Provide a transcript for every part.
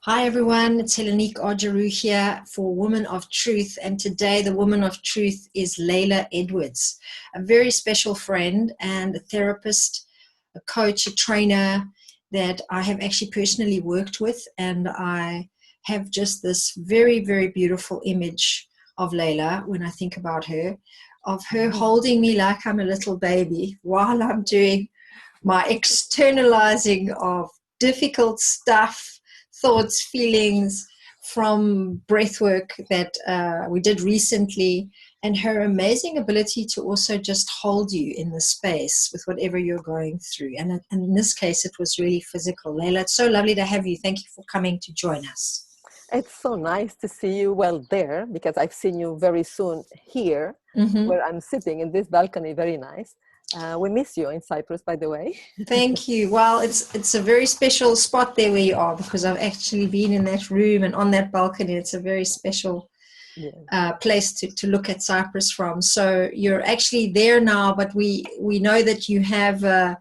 Hi everyone, it's Heleniq Argyrou here for Woman of Truth, and today the Woman of Truth is Layla Edwards, a very special friend and a therapist, a coach, a trainer that I have actually personally worked with, and I have just this very, very beautiful image of Layla when I think about her, of her holding me like I'm a little baby while I'm doing my externalizing of difficult stuff, thoughts, feelings from breath work that we did recently, and her amazing ability to also just hold you in the space with whatever you're going through. And in this case, it was really physical. Layla, it's so lovely to have you. Thank you for coming to join us. It's so nice to see you there, because I've seen you very soon here, where I'm sitting in this balcony. Very nice. We miss you in Cyprus, by the way. Thank you. Well, it's a very special spot there where you are, because I've actually been in that room and on that balcony. It's a very special place to look at Cyprus from. So you're actually there now, but we know that you have a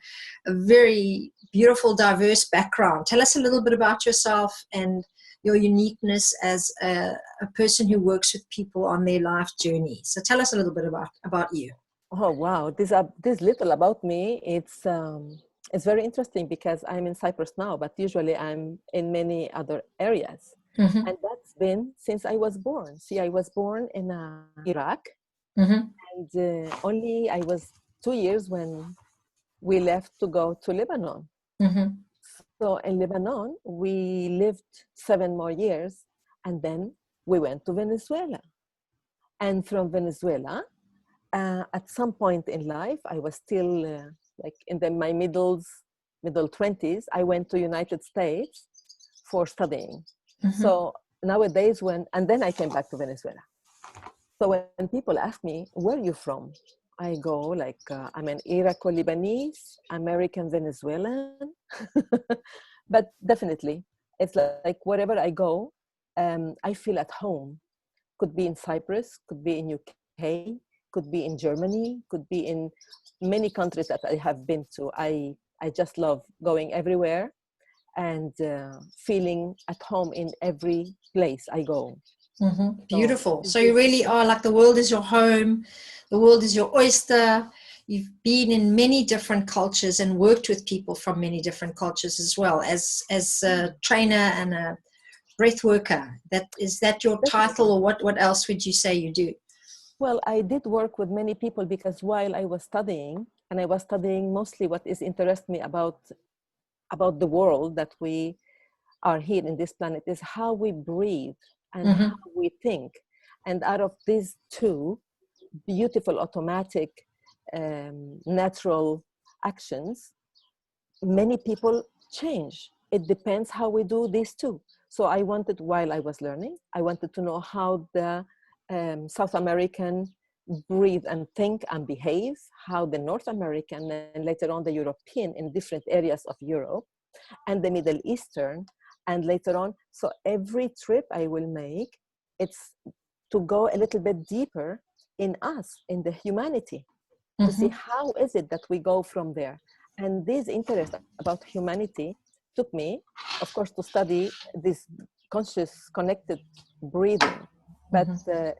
very beautiful, diverse background. Tell us a little bit about yourself and your uniqueness as a person who works with people on their life journey. So tell us a little bit about you. Oh wow, this little about me. It's very interesting because I'm in Cyprus now, but usually I'm in many other areas, and that's been since I was born. See, I was born in Iraq, and only I was 2 years when we left to go to Lebanon. So in Lebanon, we lived 7 more years, and then we went to Venezuela. And from Venezuela, at some point in life, I was still like in my middle 20s, I went to United States for studying. So nowadays and then I came back to Venezuela. So when people ask me, where are you from? I go like, I'm an Iraqo-Lebanese, American Venezuelan. But definitely, it's like wherever I go, I feel at home. Could be in Cyprus, could be in UK, could be in Germany, could be in many countries that I have been to. I just love going everywhere and feeling at home in every place I go. Beautiful. So you really are like the world is your home, the world is your oyster. You've been in many different cultures and worked with people from many different cultures as well as a trainer and a breath worker. Is that your title, or what else would you say you do? Well, I did work with many people because while I was studying, and I was studying mostly what is interest me about the world that we are here in this planet, is how we breathe and how we think. And out of these two beautiful automatic natural actions, many people change. It depends how we do these two. So I wanted, while I was learning, I wanted to know how the South American breathe and think and behave, how the North American and later on the European in different areas of Europe, and the Middle Eastern, and later on. So every trip I will make, it's to go a little bit deeper in us, in the humanity, to see how is it that we go from there. And this interest about humanity took me, of course, to study this conscious, connected breathing. But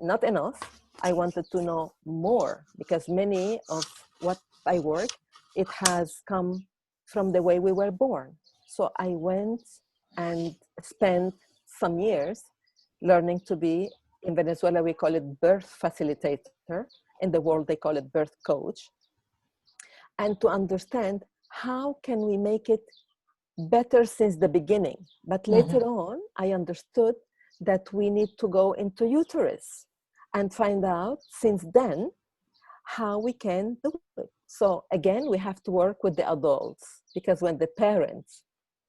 not enough. I wanted to know more, because many of what I work, it has come from the way we were born. So I went and spent some years learning to be, in Venezuela, we call it birth facilitator. In the world, they call it birth coach. And to understand how can we make it better since the beginning. But later on, I understood that we need to go into uterus and find out since then how we can do it. So again, we have to work with the adults, because when the parents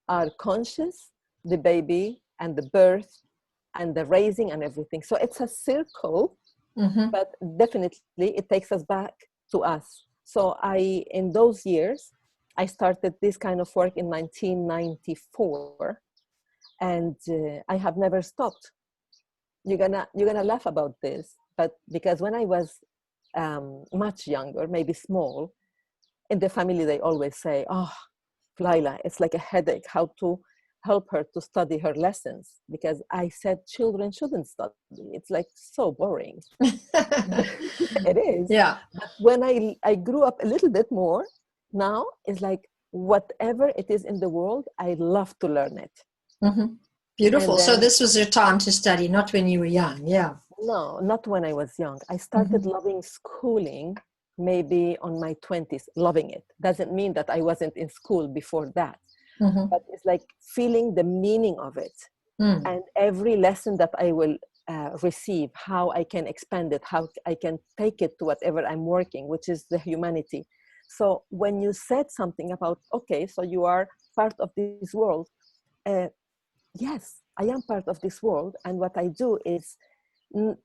are conscious, the baby and the birth and the raising and everything. So it's a circle, but definitely it takes us back to us. So in those years, I started this kind of work in 1994, and I have never stopped. You're gonna laugh about this, but because when I was much younger, maybe small, in the family they always say, "Oh, Layla, it's like a headache how to help her to study her lessons, because I said children shouldn't study. It's like so boring. It is. Yeah. But when I grew up a little bit more, now it's like whatever it is in the world, I love to learn it. Mm-hmm. Beautiful. And So then, this was your time to study, not when you were young. Yeah. no, not when I was young. I Mm-hmm. started loving schooling maybe on my 20s, loving it. Doesn't mean that I wasn't in school before that, Mm-hmm. but it's like feeling the meaning of it. Mm. And every lesson that I will receive, how I can expand it, how I can take it to whatever I'm working, which is the humanity. So when you said something about, okay, so you are part of this world, uh, yes, I am part of this world. And what I do is, mm,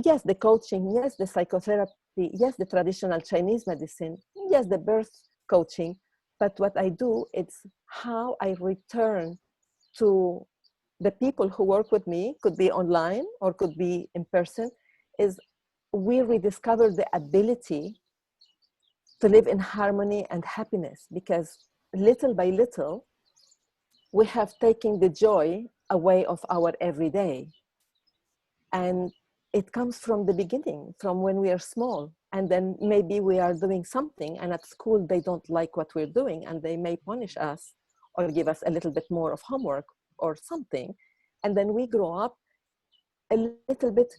yes, the coaching, yes, the psychotherapy, yes, the traditional Chinese medicine, yes, the birth coaching. But what I do, it's how I return to the people who work with me, could be online or could be in person, is we rediscover the ability to live in harmony and happiness, because little by little, we have taken the joy away of our everyday. And it comes from the beginning, from when we are small. And then maybe we are doing something, and at school they don't like what we're doing, and they may punish us or give us a little bit more of homework or something. And then we grow up a little bit,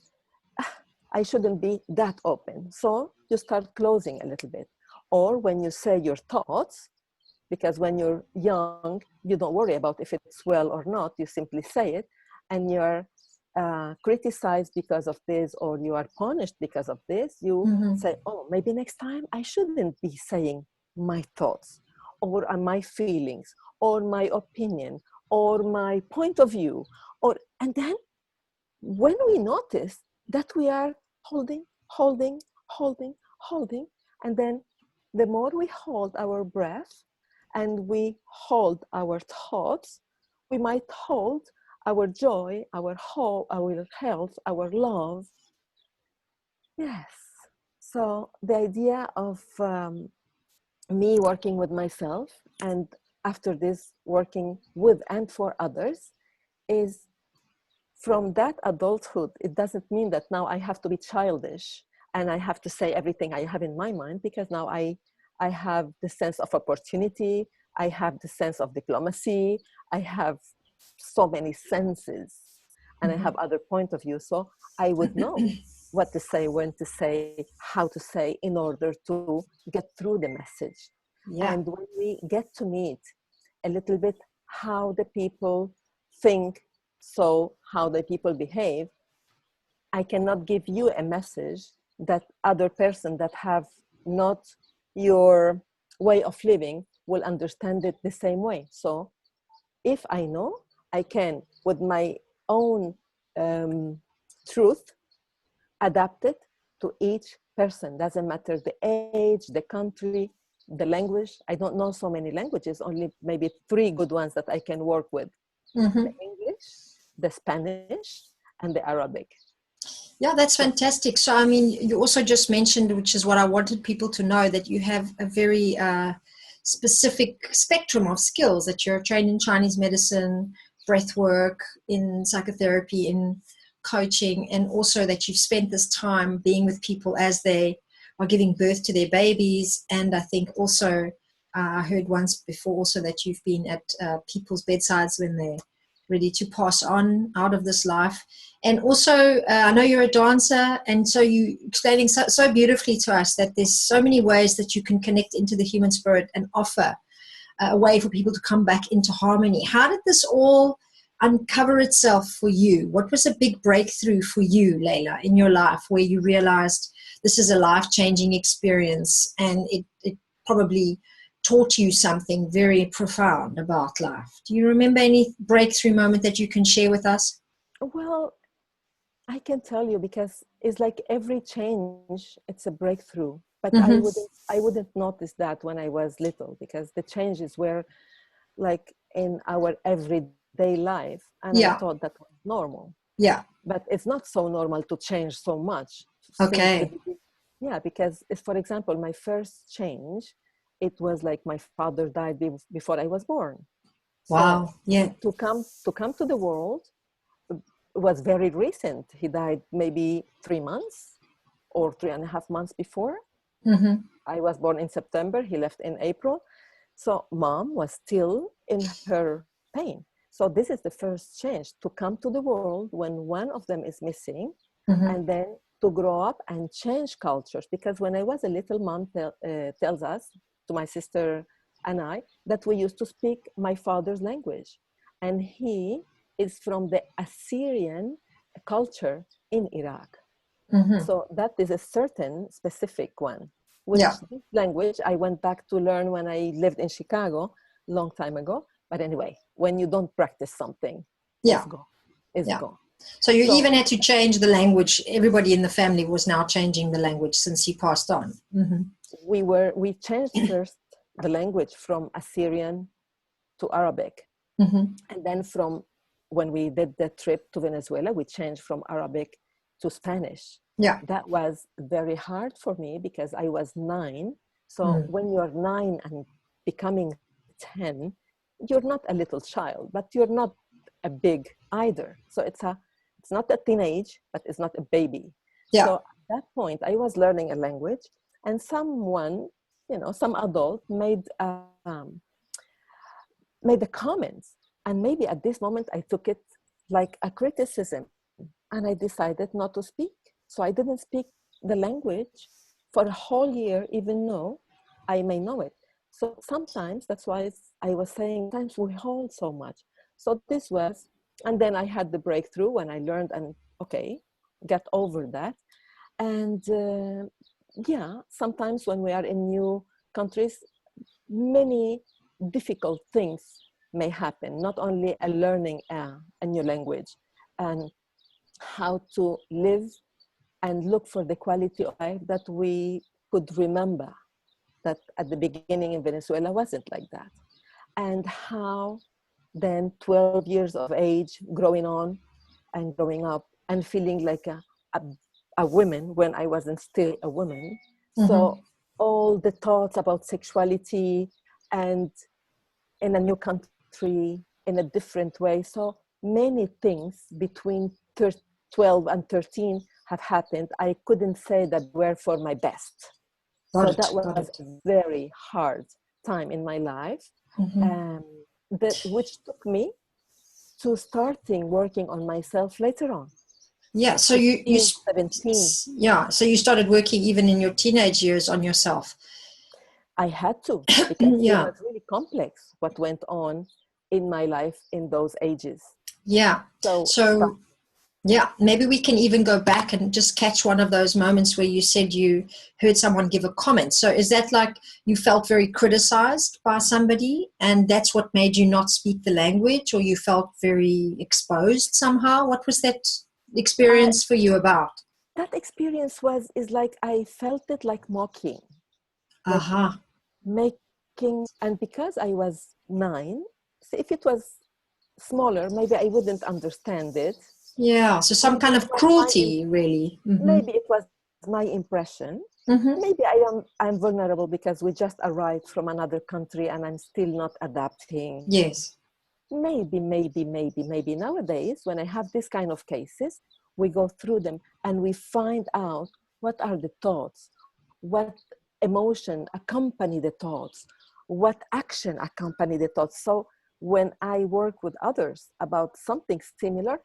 I shouldn't be that open. So you start closing a little bit. Or when you say your thoughts, because when you're young, you don't worry about if it's well or not, you simply say it, and you're criticized because of this, or you are punished because of this, you Mm-hmm. say, oh, maybe next time I shouldn't be saying my thoughts, or my feelings, or my opinion, or my point of view. And then when we notice that we are holding, and then the more we hold our breath and we hold our thoughts, we might hold our joy, our hope, our health, our love. Yes. So the idea of me working with myself, and after this working with and for others, is from that adulthood. It doesn't mean that now I have to be childish and I have to say everything I have in my mind, because now I have the sense of opportunity, I have the sense of diplomacy, I have so many senses, and I Mm-hmm. have other point of view. So I would know what to say, when to say, how to say, in order to get through the message. Yeah. And when we get to meet a little bit how the people think, so how the people behave, I cannot give you a message that other person that have not your way of living will understand it the same way. So if I know, I can, with my own truth, adapt it to each person. Doesn't matter the age, the country, the language. I don't know so many languages, only maybe 3 good ones that I can work with: Mm-hmm. the English, the Spanish, and the Arabic. Yeah, that's So, fantastic. So, I mean, you also just mentioned, which is what I wanted people to know, that you have a very specific spectrum of skills, that you're trained in Chinese medicine, breath work, in psychotherapy, in coaching, and also that you've spent this time being with people as they are giving birth to their babies. And I think also, I heard once before also that you've been at people's bedsides when they're ready to pass on out of this life. And also, I know you're a dancer, and so you explaining so beautifully to us that there's so many ways that you can connect into the human spirit and offer a way for people to come back into harmony. How did this all uncover itself for you? What was a big breakthrough for you, Layla, in your life, where you realized this is a life-changing experience, and it probably taught you something very profound about life? Do you remember any breakthrough moment that you can share with us? well, I can tell you, because it's like every change, it's a breakthrough. But Mm-hmm. I wouldn't notice that when I was little, because the changes were like in our everyday life, and I Yeah. thought that was normal. Yeah. But it's not so normal to change so much since the Okay. beginning. Yeah, because if, for example, my first change, it was like my father died before I was born. So Wow. Yeah. to come to the world was very recent. He died maybe 3 months or 3.5 months before. Mm-hmm. I was born in September. He left in April. So mom was still in her pain. So this is the first change, to come to the world when one of them is missing, Mm-hmm. and then to grow up and change cultures. Because when I was a little, mom tells us, to my sister and I, that we used to speak my father's language. And he is from the Assyrian culture in Iraq. Mm-hmm. So that is a certain specific one, Yeah. which this language I went back to learn when I lived in Chicago long time ago. But anyway, when you don't practice something, it's Yeah. gone. It's Yeah. gone. So you So even had to change the language. Everybody in the family was now changing the language since he passed on. Mm-hmm. we changed first the language from Assyrian to Arabic. Mm-hmm. And then from when we did the trip to Venezuela, we changed from Arabic to Spanish. Yeah. That was very hard for me because I was 9. So Mm. when you're 9 and becoming 10, you're not a little child, but you're not a big either. So it's not a teenage, but it's not a baby. Yeah. So at that point, I was learning a language, and someone, some adult made a comment, and maybe at this moment I took it like a criticism, and I decided not to speak. So I didn't speak the language for a whole year, even though I may know it. So sometimes, that's why I was saying, sometimes we hold so much. So this was, and then I had the breakthrough when I learned, and okay, get over that. And yeah, sometimes when we are in new countries, many difficult things may happen, not only a learning a new language, and how to live and look for the quality of life that we could remember, that at the beginning in Venezuela wasn't like that. And how then 12 years of age, growing on and growing up and feeling like a, a woman when I wasn't still a woman. Mm-hmm. So all the thoughts about sexuality, and in a new country in a different way. So many things between 12 and 13 have happened. I couldn't say that were for my best. Got So it. that was Got a it. very hard time in my life, Mm-hmm. which took me to starting working on myself later on, Yeah. So you 16, 17. yeah. So you started working even in your teenage years on yourself. I had to, because it Yeah. was really complex what went on in my life in those ages. Yeah. So So yeah, maybe we can even go back and just catch one of those moments where you said you heard someone give a comment. So is that like you felt very criticized by somebody and that's what made you not speak the language, or you felt very exposed somehow? What was that I, experience for you about? that experience is like, I felt it like mocking, like Aha. making, and because I was 9, so if it was smaller, maybe I wouldn't understand it. Yeah. So some Maybe kind it of was cruelty, really. Mm-hmm. maybe it was my impression. Mm-hmm. Maybe I'm vulnerable because we just arrived from another country and I'm still not adapting. Yes. Maybe nowadays, when I have this kind of cases, we go through them and we find out what are the thoughts, what emotion accompany the thoughts, what action accompany the thoughts. So when I work with others about something similar,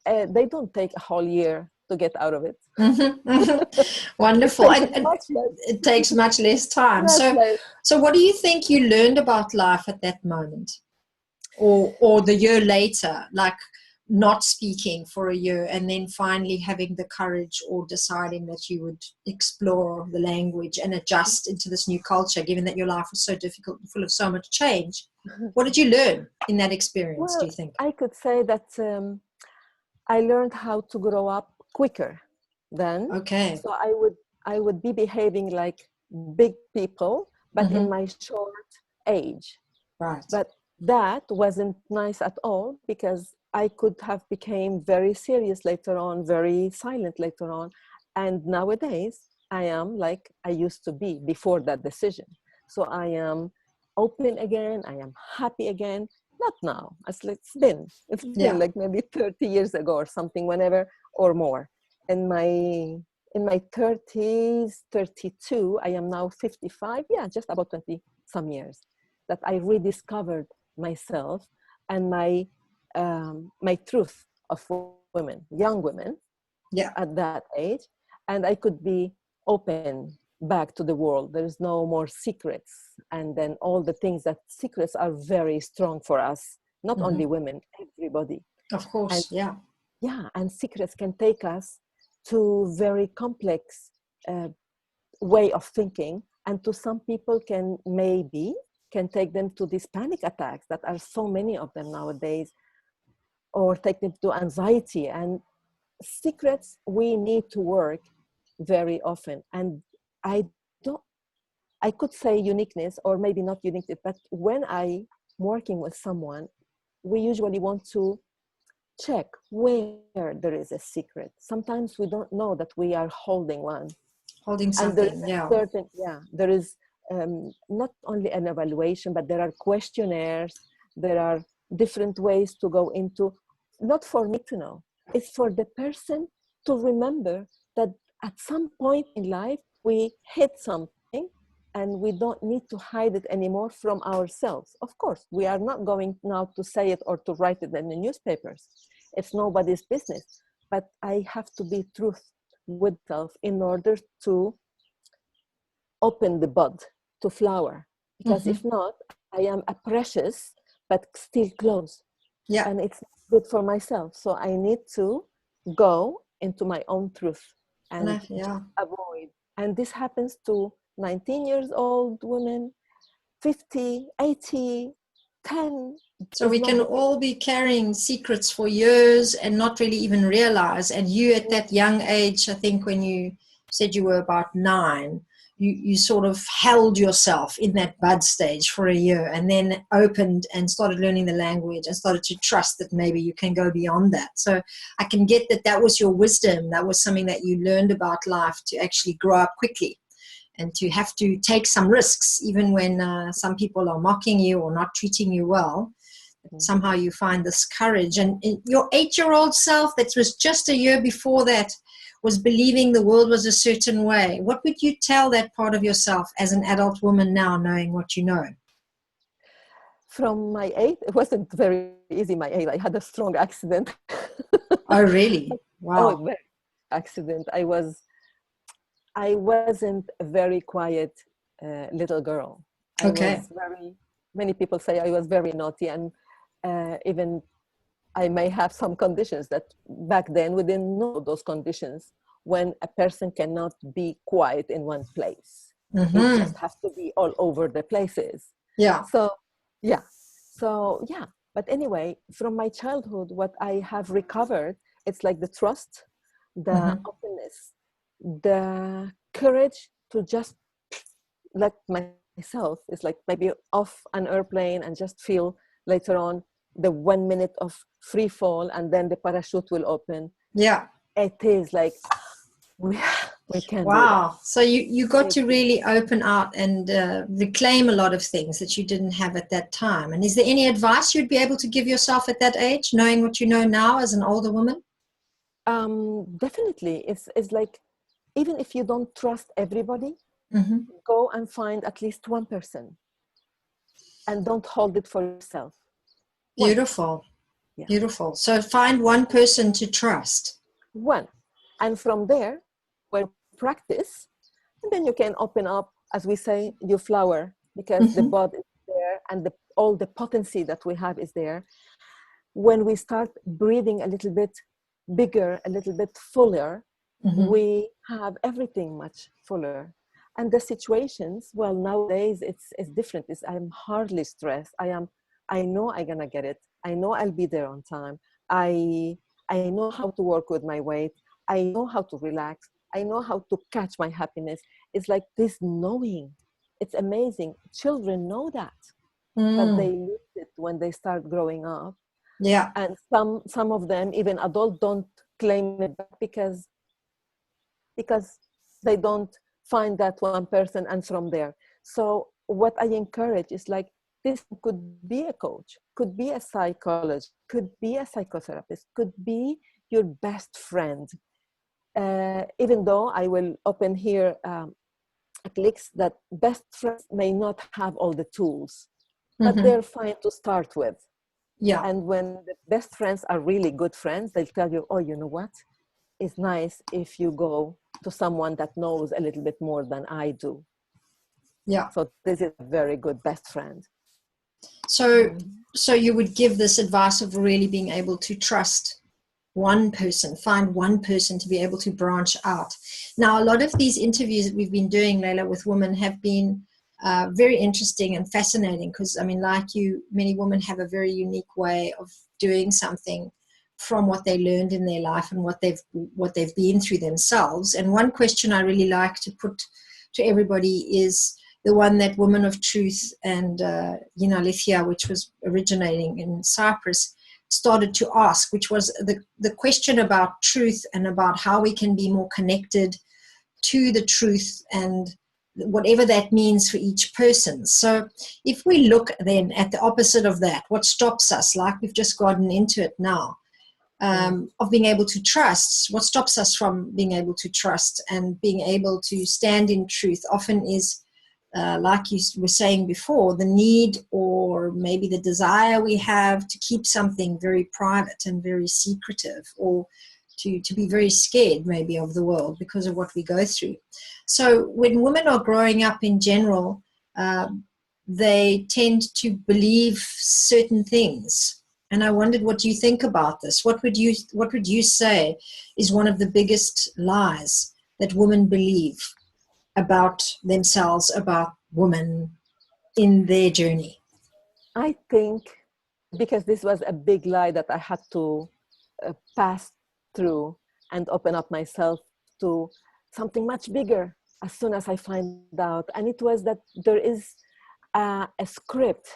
they don't take a whole year to get out of it. Mm-hmm. Mm-hmm. It Wonderful. takes And much less. it takes much less time. Much So, less. so what do you think you learned about life at that moment, or the year later, like not speaking for a year and then finally having the courage or deciding that you would explore the language and adjust into this new culture, given that your life was so difficult and full of so much change? What did you learn in that experience, do Well, you think? I could say that I learned how to grow up quicker then. Okay. So I would be behaving like big people, but in Mm-hmm. my short age. Right. But that wasn't nice at all, because I could have became very serious later on, very silent later on. And nowadays I am like I used to be before that decision. So I am open again, I am happy again, not now. It's been Yeah. like maybe 30 years ago or something, whenever, or more. In my 30s, 32, I am now 55. Yeah, just about 20 some years, that I rediscovered myself and my truth of women, young women Yeah. at that age, and I could be open back to the world. There is no more secrets, and then all the things that secrets are very strong for us, not Hmm. only women, everybody. Of And course. Yeah. yeah, and secrets can take us to very complex uh, way of thinking, and to some people can take them to these panic attacks that are so many of them nowadays, or take them to anxiety. And secrets we need to work very often. And I don't, I could say uniqueness, or maybe not uniqueness, but when I'm working with someone, we usually want to check where there is a secret. Sometimes we don't know that we are holding one. Holding And there is something. a Yeah. certain, yeah, there is not only an evaluation, but there are questionnaires, there are different ways to go into, not for me to know, it's for the person to remember that at some point in life we hit something, and we don't need to hide it anymore from ourselves. Of course, we are not going now to say it or to write it in the newspapers. It's nobody's business. But I have to be truth with self in order to open the bud to flower. Because Hmm. if not, I am a precious but still closed, Yeah. and it's not good for myself. So I need to go into my own truth And and I, just yeah. avoid. And this happens to 19 years old women, 50, 80, 10. So Is we not can the all be carrying secrets for years and not really even realize. And you, at that young age, I think when you said you were about 9, you sort of held yourself in that bud stage for a year, and then opened and started learning the language and started to trust that maybe you can go beyond that. So I can get that that was your wisdom. That was something that you learned about life, to actually grow up quickly and to have to take some risks, even when some people are mocking you or not treating you well. Somehow you find this courage. And your 8-year-old self, that was just a year before that, was believing the world was a certain way. What would you tell that part of yourself as an adult woman now, knowing what you know? From my age, it wasn't very easy. My age, I had a strong accident. Oh, really? Oh, Wow. very accident. I wasn't a very quiet little girl. I Okay. was many people say I was very naughty, and even I may have some conditions that back then we didn't know those conditions, when a person cannot be quiet in one place. He Mm-hmm. just has to be all over the places. Yeah. So, yeah. So, yeah. But anyway, from my childhood, what I have recovered, it's like the trust, the Mm-hmm. openness, the courage to just let myself, it's like maybe off an airplane and just feel later on the 1 minute of free fall, and then the parachute will open. Yeah. It is like we, we can do that. Wow. So you got We to can. really open out and reclaim a lot of things that you didn't have at that time. And is there any advice you'd be able to give yourself at that age, knowing what you know now as an older woman? Definitely. It's like, even if you don't trust everybody, Mm-hmm. go and find at least one person, and don't hold it for yourself. One person. Beautiful. Yeah. Beautiful. So find one person to trust. One. And from there, when practice, and then you can open up, as we say, you flower, because the Mm-hmm. bud is there, and all the potency that we have is there. When we start breathing a little bit bigger, a little bit fuller, Mm-hmm. we have everything much fuller. And the situations, well, nowadays it's different. I'm hardly stressed. I know I'm gonna get it. I know I'll be there on time. I I know how to work with my weight. I know how to relax. I know how to catch my happiness. It's like this knowing. It's amazing. Children know that, but Mm. they lose it when they start growing up. Yeah. And some of them, even adults, don't claim it back, because they don't find that one person, and from there. So what I encourage is like, This could be a coach, could be a psychologist, could be a psychotherapist, could be your best friend. Even though I will open here clicks that best friends may not have all the tools, but they're fine to start with. Yeah. And when the best friends are really good friends, they'll tell you, oh, you know what? It's nice if you go to someone that knows a little bit more than I do. Yeah. So this is a very good best friend. So you would give this advice of really being able to trust one person, find one person to be able to branch out. Now, a lot of these interviews that we've been doing, Layla, with women have been very interesting and fascinating because, I mean, like you, many women have a very unique way of doing something from what they learned in their life and what they've been through themselves. And one question I really like to put to everybody is the one that Women of Truth and Heleniq, which was originating in Cyprus, started to ask, which was the question about truth and about how we can be more connected to the truth and whatever that means for each person. So if we look then at the opposite of that, what stops us, like we've just gotten into it now, of being able to trust, what stops us from being able to trust and being able to stand in truth often is, like you were saying before, the need or maybe the desire we have to keep something very private and very secretive, or to be very scared maybe of the world because of what we go through. So when women are growing up in general, they tend to believe certain things. And I wondered what you think about this. What would you say is one of the biggest lies that women believe about themselves, about women in their journey? I think because this was a big lie that I had to pass through and open up myself to something much bigger as soon as I find out. And it was that there is a script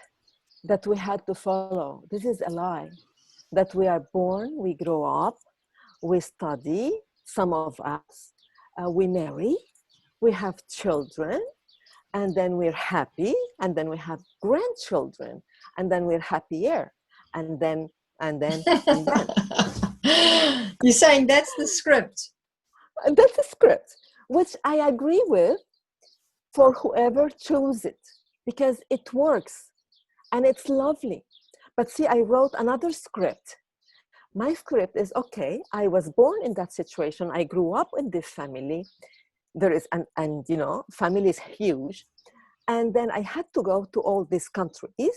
that we had to follow. This is a lie. That we are born, we grow up, we study, some of us, we marry, we have children, and then we're happy, and then we have grandchildren, and then we're happier, and then. You're saying that's the script? That's a script, which I agree with for whoever chose it, because it works, and it's lovely. But see, I wrote another script. My script is, okay, I was born in that situation. I grew up in this family. There is, and family is huge. And then I had to go to all these countries.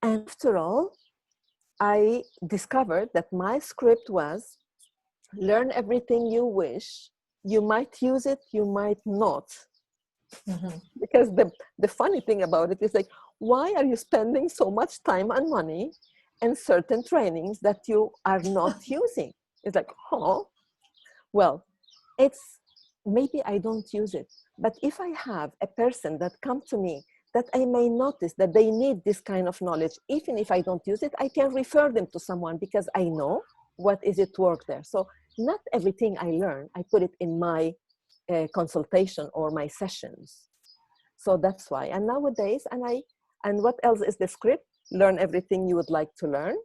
And after all, I discovered that my script was learn everything you wish. You might use it, you might not. Mm-hmm. Because the funny thing about it is like, why are you spending so much time and money and certain trainings that you are not using? It's like, oh, well, it's maybe I don't use it. But if I have a person that come to me that I may notice that they need this kind of knowledge, even if I don't use it, I can refer them to someone because I know what is it work there. So not everything I learn, I put it in my consultation or my sessions. So that's why. And nowadays, and what else is the script? Learn everything you would like to learn,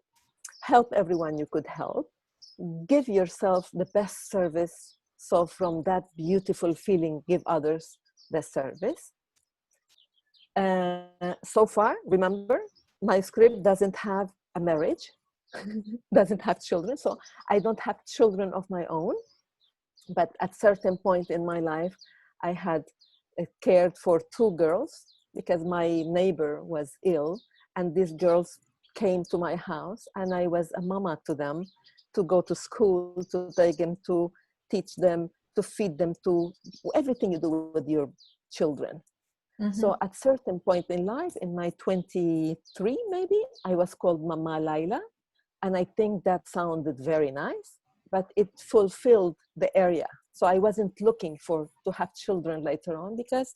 help everyone you could help, give yourself the best service. So from that beautiful feeling, give others the service. So far, remember, my script doesn't have a marriage, doesn't have children. So I don't have children of my own. But at certain point in my life, I had cared for 2 girls because my neighbor was ill, and these girls came to my house, and I was a mama to them, to go to school, to take them, to teach them, to feed them, to everything you do with your children. Mm-hmm. So at certain point in life, in my 23 maybe, I was called Mama Layla, and I think that sounded very nice, but it fulfilled the area. So I wasn't looking to have children later on because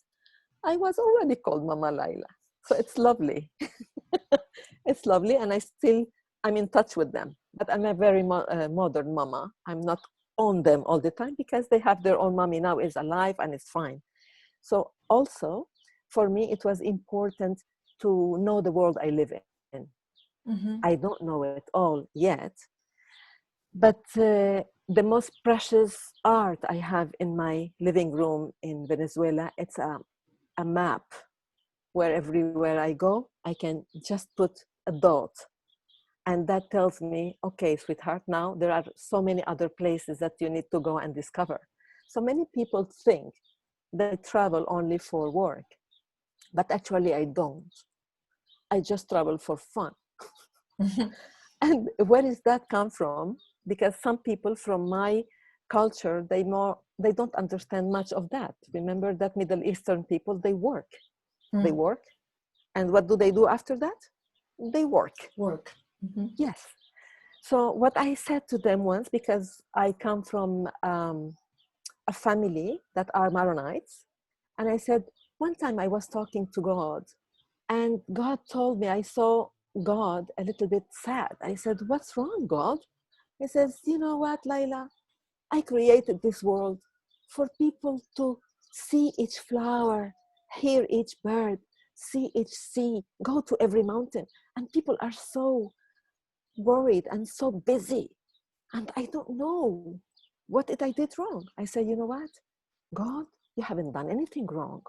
I was already called Mama Layla. So it's lovely. It's lovely, and I'm in touch with them. But I'm a very modern mama. I'm not on them all the time because they have their own mommy now is alive and it's fine. So also, for me, it was important to know the world I live in. Mm-hmm. I don't know it all yet, but the most precious art I have in my living room in Venezuela, it's a map where everywhere I go, I can just put a dot. And that tells me, okay, sweetheart, now there are so many other places that you need to go and discover. So many people think that I travel only for work, but actually I don't. I just travel for fun. And where does that come from? Because some people from my culture, they don't understand much of that. Remember that Middle Eastern people, they work. They Mm. work. And what do they do after that? They work. Work. Mm-hmm. Yes. So what I said to them once, because I come from a family that are Maronites, and I said, one time I was talking to God, and God told me, I saw God a little bit sad. I said, what's wrong, God? He says, you know what, Layla? I created this world for people to see each flower, hear each bird, see each sea, go to every mountain. And people are so worried and so busy. And I don't know what I did wrong. I said, you know what? God, you haven't done anything wrong.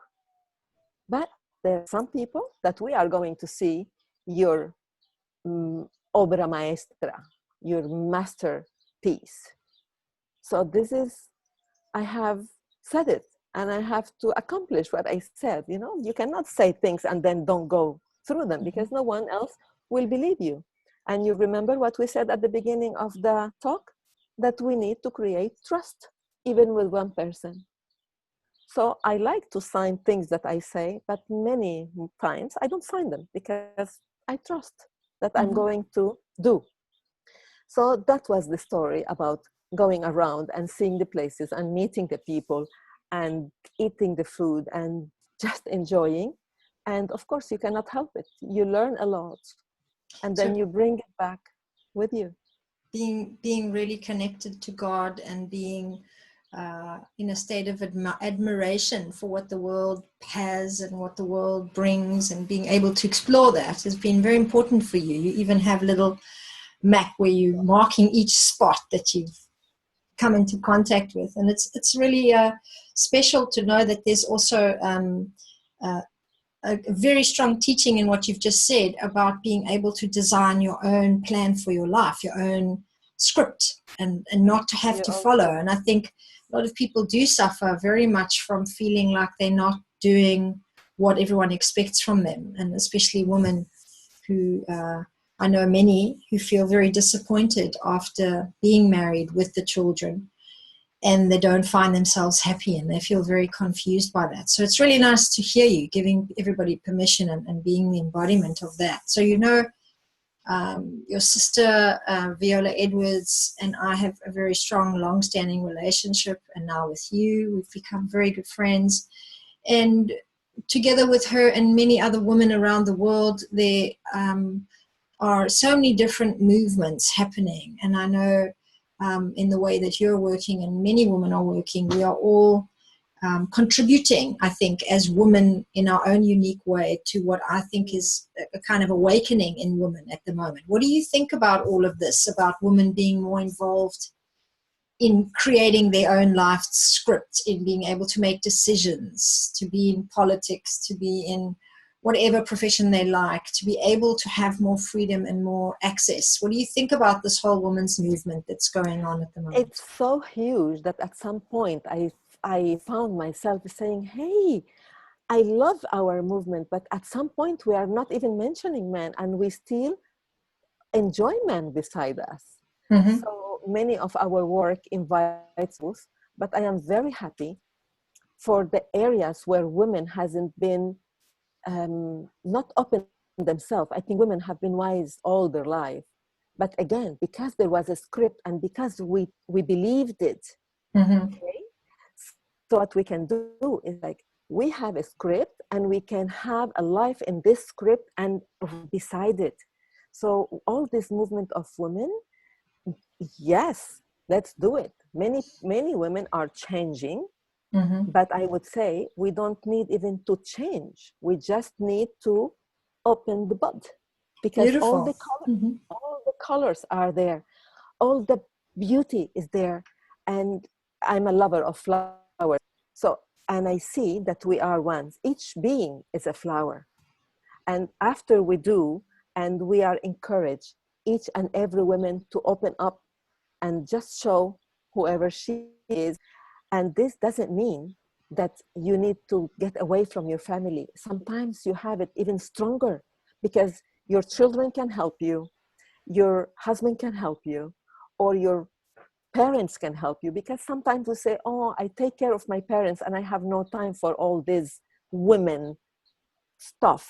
But there are some people that we are going to see your obra maestra, your masterpiece. So this is, I have said it and I have to accomplish what I said. You know, you cannot say things and then don't go through them because no one else will believe you. And you remember what we said at the beginning of the talk? That we need to create trust, even with one person. So I like to sign things that I say, but many times I don't sign them because I trust that I'm Mm-hmm. going to do. So that was the story about going around and seeing the places and meeting the people and eating the food and just enjoying. And of course, you cannot help it. You learn a lot and then So you bring it back with you. being really connected to God and being in a state of admiration for what the world has and what the world brings, and being able to explore that has been very important for you. You even have little map where you're marking each spot that you've come into contact with, and it's really special to know that there's also uh, a very strong teaching in what you've just said about being able to design your own plan for your life, your own script, and not to have You to follow. also, And I think a lot of people do suffer very much from feeling like they're not doing what everyone expects from them, and especially women who I know many who feel very disappointed after being married with the children, and they don't find themselves happy and they feel very confused by that. So it's really nice to hear you giving everybody permission and being the embodiment of that. So, you know, your sister, Viola Edwards, and I have a very strong, long-standing relationship, and now with you, we've become very good friends. And together with her and many other women around the world, there are so many different movements happening. And I know in the way that you're working and many women are working, we are all contributing, I think, as women in our own unique way to what I think is a kind of awakening in women at the moment. What do you think about all of this, about women being more involved in creating their own life script, in being able to make decisions, to be in politics, to be in whatever profession they like, to be able to have more freedom and more access? What do you think about this whole women's movement that's going on at the moment? it's so huge that at some point I found myself saying, hey, I love our movement, but at some point we are not even mentioning men and we still enjoy men beside us. Mm-hmm. So many of our work invites youth, but I am very happy for the areas where women hasn't been not open themselves. I think women have been wise all their life. But again, because there was a script and because we believed it, Mm-hmm. okay? So what we can do is like, we have a script and we can have a life in this script and beside it. So all this movement of women, yes, let's do it. Many women are changing, Mm-hmm. but I would say we don't need even to change. We just need to open the bud, because Beautiful. Mm-hmm. all the colors are there, all the beauty is there. And I'm a lover of flowers. So, and I see that we are one. Each being is a flower. And after we do, and we are encouraged, each and every woman to open up and just show whoever she is. And this doesn't mean that you need to get away from your family. Sometimes you have it even stronger, because your children can help you, your husband can help you, or your parents can help you. Because sometimes we say, oh, I take care of my parents and I have no time for all this women stuff.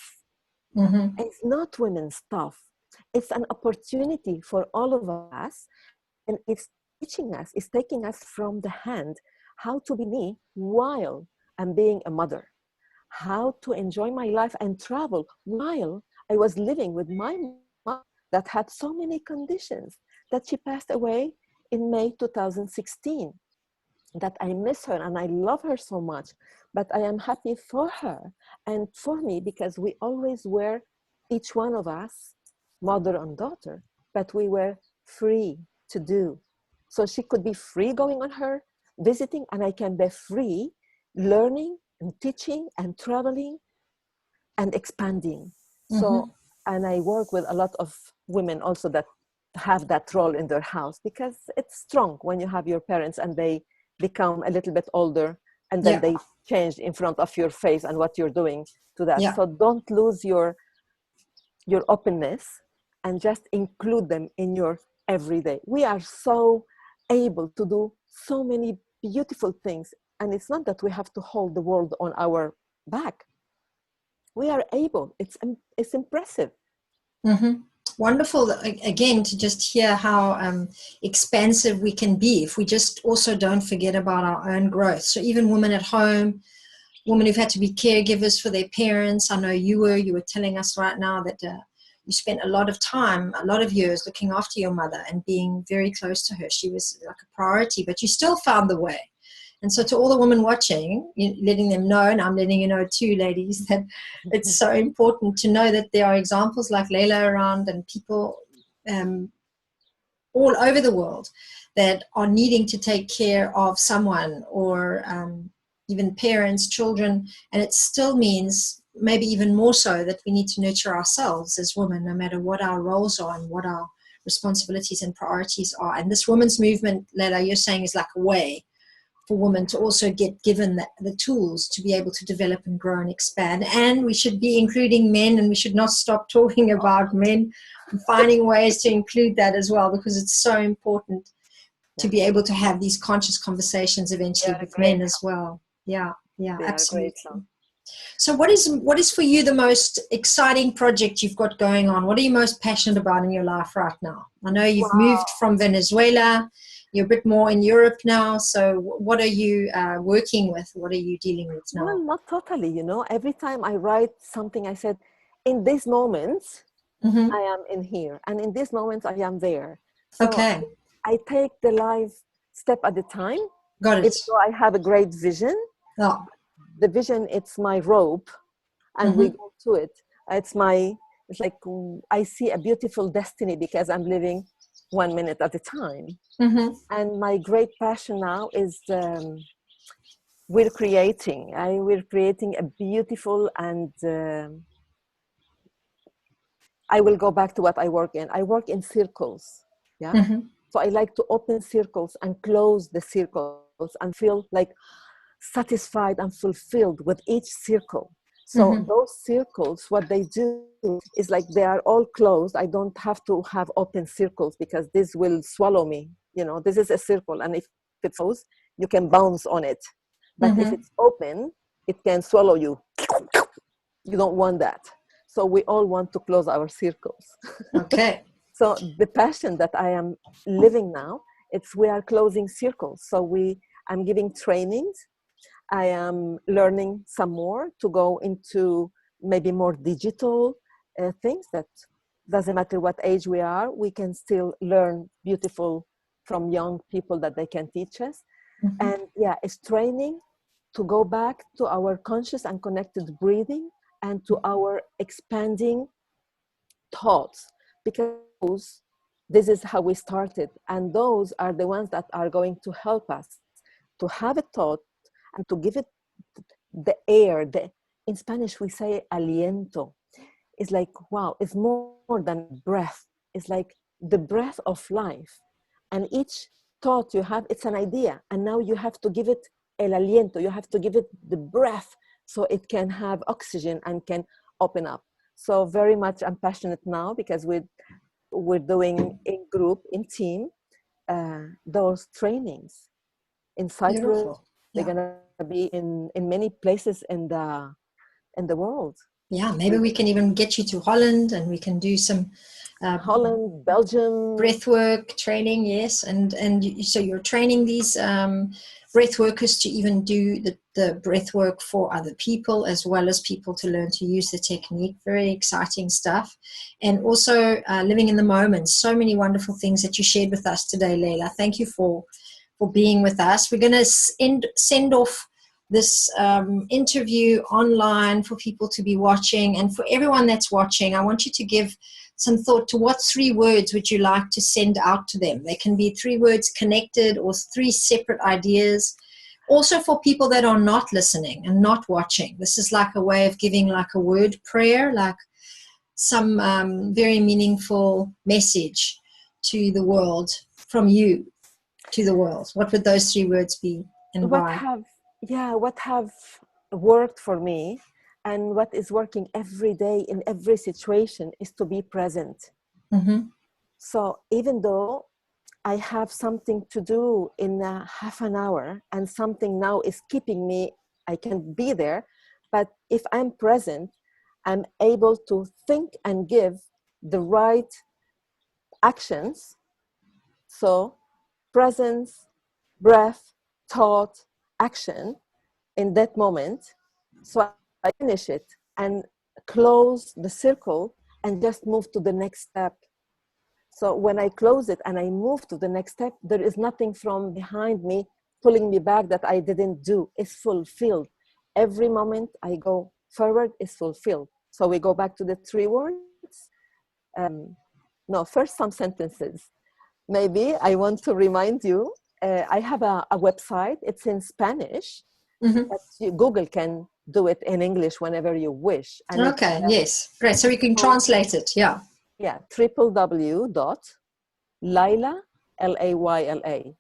Mm-hmm. It's not women's stuff. It's an opportunity for all of us, and it's teaching us, it's taking us from the hand how to be me while I'm being a mother, how to enjoy my life and travel while I was living with my mom that had so many conditions, that she passed away in May 2016. That I miss her and I love her so much, but I am happy for her and for me, because we always were, each one of us, mother and daughter, but we were free to do. So she could be free going on her visiting, and I can be free learning and teaching and traveling and expanding. Mm-hmm. So, and I work with a lot of women also that have that role in their house, because it's strong when you have your parents and they become a little bit older, and then Yeah. they change in front of your face and what you're doing to that. Yeah. So don't lose your openness, and just include them in your everyday. We are so able to do so many beautiful things, and it's not that we have to hold the world on our back. We are able. It's impressive. Mm-hmm. Wonderful, again, to just hear how expansive we can be if we just also don't forget about our own growth. So even women at home, women who've had to be caregivers for their parents. I know you were telling us right now that you spent a lot of time, a lot of years looking after your mother and being very close to her. She was like a priority, but you still found the way. And so to all the women watching, letting them know, and I'm letting you know too, ladies, that it's so important to know that there are examples like Layla around, and people all over the world that are needing to take care of someone, or even parents, children. And it still means, maybe even more so, that we need to nurture ourselves as women, no matter what our roles are and what our responsibilities and priorities are. And this women's movement, Layla, you're saying, is like a way for women to also get given the tools to be able to develop and grow and expand. And we should be including men, and we should not stop talking about men, and finding ways to include that as well, because it's so important to Yeah, be able to have these conscious conversations they eventually are a with great men as help. well. Yeah, yeah, They are a great help. absolutely. So what is for you the most exciting project you've got going on? What are you most passionate about in your life right now? I know you've moved Wow. from Venezuela. You're a bit more in Europe now. So what are you working with? What are you dealing with Well, now? not totally. Every time I write something, I said, in these moments, Mm-hmm. I am in here. And in these moments, I am there. So Okay, I take the life step at a time, got it. even though I have a great vision. Oh, The vision, it's my rope, and we mm-hmm. go to it. It's like I see a beautiful destiny, because I'm living 1 minute at a time. Mm-hmm. And my great passion now is we're creating a beautiful, and I will go back to what I work in. I work in circles. Yeah. Mm-hmm. So I like to open circles and close the circles and feel like satisfied and fulfilled with each circle. So Mm-hmm. those circles, what they do is like they are all closed. I don't have to have open circles, because this will swallow me. This is a circle, and if it's closed, you can bounce on it. But if Mm-hmm. it's open, it can swallow you. You don't want that. So we all want to close our circles. Okay. So the passion that I am living now, we are closing circles. So I'm giving trainings. I am learning some more to go into maybe more digital things. That doesn't matter what age we are, we can still learn beautiful from young people that they can teach us. Mm-hmm. And yeah, it's training to go back to our conscious and connected breathing, and to our expanding thoughts, because this is how we started, and those are the ones that are going to help us to have a thought and to give it the air. In Spanish we say aliento. It's like, wow, it's more than breath. It's like the breath of life. And each thought you have, it's an idea. And now you have to give it el aliento. You have to give it the breath so it can have oxygen and can open up. So very much I'm passionate now because we're doing in group, in team, those trainings in Cyprus. Beautiful. They're Yeah. gonna be in many places in the world. Yeah, maybe we can even get you to Holland and we can do some Holland, Belgium. breathwork training. Yes, so you're training these breath workers to even do the breath work for other people, as well as people to learn to use the technique. Very exciting stuff. And also living in the moment. So many wonderful things that you shared with us today, Layla. Thank you for being with us. We're going to send off this interview online for people to be watching. And for everyone that's watching, I want you to give some thought to what 3 words would you like to send out to them. They can be 3 words connected or 3 separate ideas. Also for people that are not listening and not watching, this is like a way of giving like a word prayer, like some very meaningful message to the world, from you to the world. What would those 3 words be and why? What have worked for me and what is working every day in every situation is to be present. Mm-hmm. So even though I have something to do in a half an hour and something now is keeping me, I can be there, but if I'm present, I'm able to think and give the right actions. So presence, breath, thought, action in that moment. So I finish it and close the circle and just move to the next step. So when I close it and I move to the next step, there is nothing from behind me pulling me back that I didn't do. It's fulfilled. Every moment I go forward is fulfilled. So we go back to the 3 words. First some sentences. Maybe I want to remind you, I have a website. It's in Spanish. Mm-hmm. But Google can do it in English whenever you wish. And okay, yes, great. So we can translate it, yeah. Yeah, www.layla, Layla,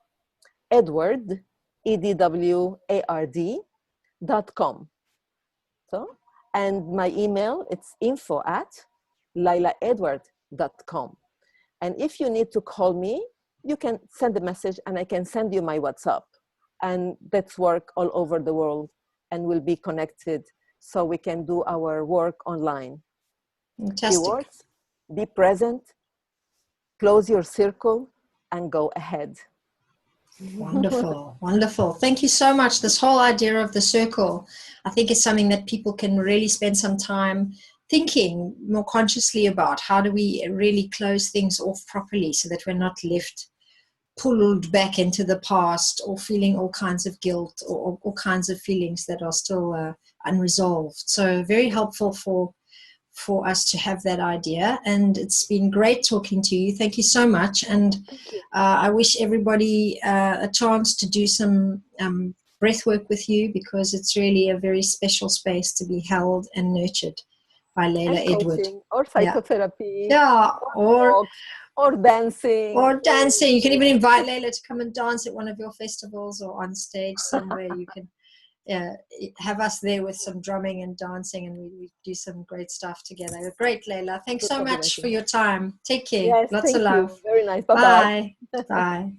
Edward, EDWARD.com. So, and my email, it's info@laylaedward.com. And if you need to call me, you can send a message and I can send you my WhatsApp. And that's work all over the world and we'll be connected so we can do our work online. Fantastic. Keywords, be present, close your circle and go ahead. Wonderful, wonderful. Thank you so much. This whole idea of the circle, I think is something that people can really spend some time thinking more consciously about. How do we really close things off properly so that we're not left pulled back into the past or feeling all kinds of guilt or all kinds of feelings that are still unresolved. So very helpful for us to have that idea. And it's been great talking to you. Thank you so much. And I wish everybody a chance to do some breath work with you, because it's really a very special space to be held and nurtured by Layla Edward. Or psychotherapy. Yeah, or dancing. Or dancing. You can even invite Layla to come and dance at one of your festivals or on stage somewhere. You can have us there with some drumming and dancing, and we do some great stuff together. Great, Layla. Thanks so much for your time. Take care. Yes, Lots of thank love. you. Very nice. Bye-bye. Bye. Bye.